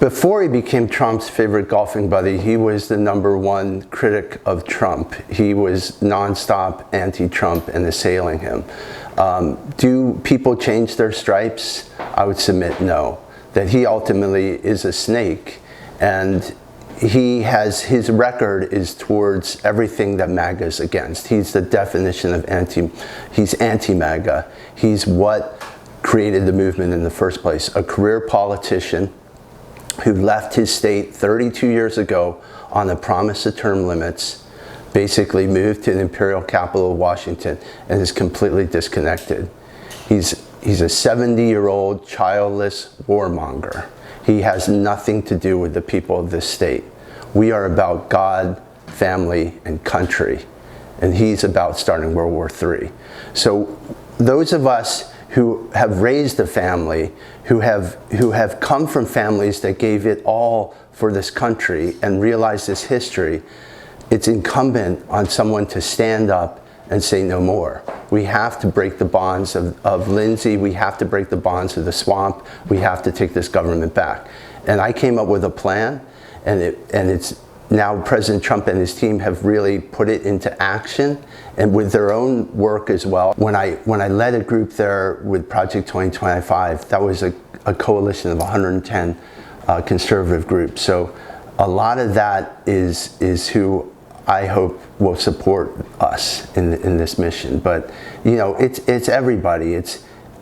before he became Trump's favorite golfing buddy, he was the #1 critic of Trump. He was nonstop anti-Trump and assailing him. Do people change their stripes? I would submit no. That he ultimately is a snake, and his record is towards everything that MAGA is against. He's the definition of he's anti-MAGA. He's what created the movement in the first place. A career politician who left his state 32 years ago on the promise of term limits, basically moved to the imperial capital of Washington and is completely disconnected. He's a 70-year-old childless warmonger. He has nothing to do with the people of this state. We are about God, family, and country, and he's about starting World War III. So those of us who have raised a family, who have come from families that gave it all for this country and realize this history, it's incumbent on someone to stand up and say no more. We have to break the bonds of Lindsey. We have to break the bonds of the swamp. We have to take this government back. And I came up with a plan, and it's now President Trump and his team have really put it into action, and with their own work as well. When I led a group there with Project 2025, that was a coalition of 110 conservative groups. So a lot of that is who I hope will support us in this mission. But you know, it's everybody.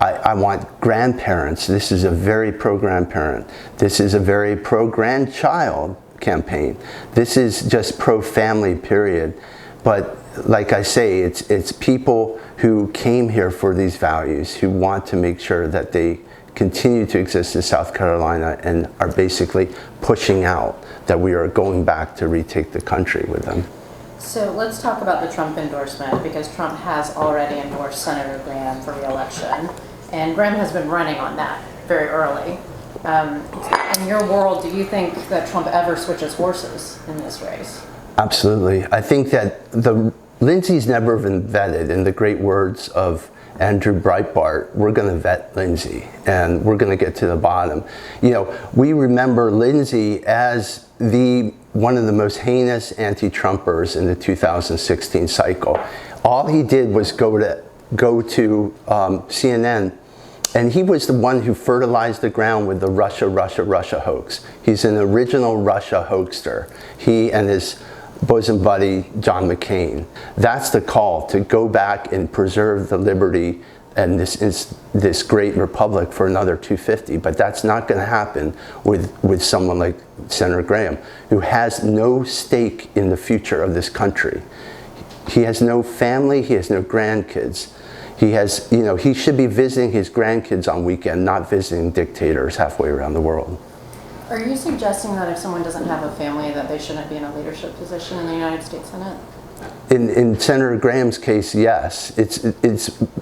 I want grandparents. This is a very pro-grandparent. This is a very pro-grandchild campaign. This is just pro-family, period. But like I say, it's people who came here for these values, who want to make sure that they continue to exist in South Carolina and are basically pushing out that we are going back to retake the country with them. So let's talk about the Trump endorsement, because Trump has already endorsed Senator Graham for re-election, and Graham has been running on that very early. In your world, do you think that Trump ever switches horses in this race? Absolutely. I think that Lindsey's never been vetted. In the great words of Andrew Breitbart, we're going to vet Lindsey, and we're going to get to the bottom. You know, we remember Lindsey as one of the most heinous anti-Trumpers in the 2016 cycle. All he did was go to CNN, and he was the one who fertilized the ground with the Russia hoax. He's an original Russia hoaxer. He and his bosom buddy, John McCain. That's the call, to go back and preserve the liberty and this great republic for another 250. But that's not going to happen with someone like Senator Graham, who has no stake in the future of this country. He has no family, he has no grandkids. He should be visiting his grandkids on weekend, not visiting dictators halfway around the world. Are you suggesting that if someone doesn't have a family, that they shouldn't be in a leadership position in the United States Senate? In Senator Graham's case, yes.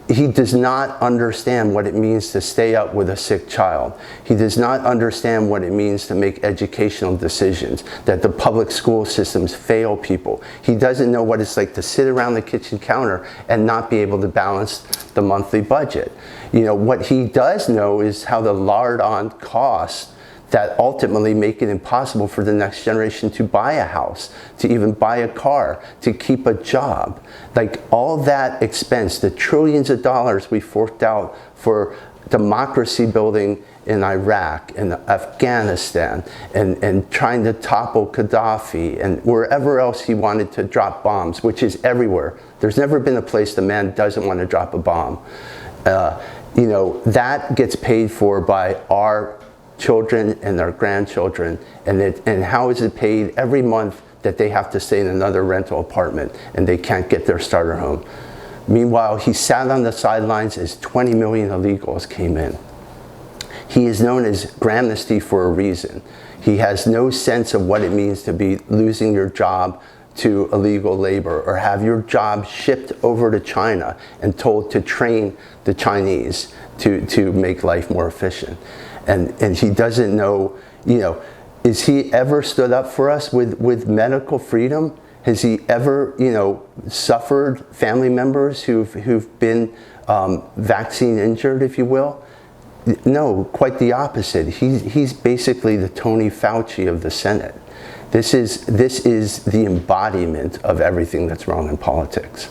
He does not understand what it means to stay up with a sick child. He does not understand what it means to make educational decisions, that the public school systems fail people. He doesn't know what it's like to sit around the kitchen counter and not be able to balance the monthly budget. You know, what he does know is how the lard-on costs that ultimately make it impossible for the next generation to buy a house, to even buy a car, to keep a job. Like, all that expense, the trillions of dollars we forked out for democracy building in Iraq and Afghanistan, and trying to topple Gaddafi and wherever else he wanted to drop bombs, which is everywhere. There's never been a place the man doesn't want to drop a bomb. You know, that gets paid for by our children and their grandchildren, and how is it paid? Every month that they have to stay in another rental apartment and they can't get their starter home. Meanwhile, he sat on the sidelines as 20 million illegals came in. He is known as Gramnesty for a reason. He has no sense of what it means to be losing your job to illegal labor, or have your job shipped over to China and told to train the Chinese to make life more efficient. And he doesn't know, you know, is he ever stood up for us with medical freedom? Has he ever, you know, suffered family members who've been vaccine injured, if you will? No, quite the opposite. He's basically the Tony Fauci of the Senate. This is the embodiment of everything that's wrong in politics.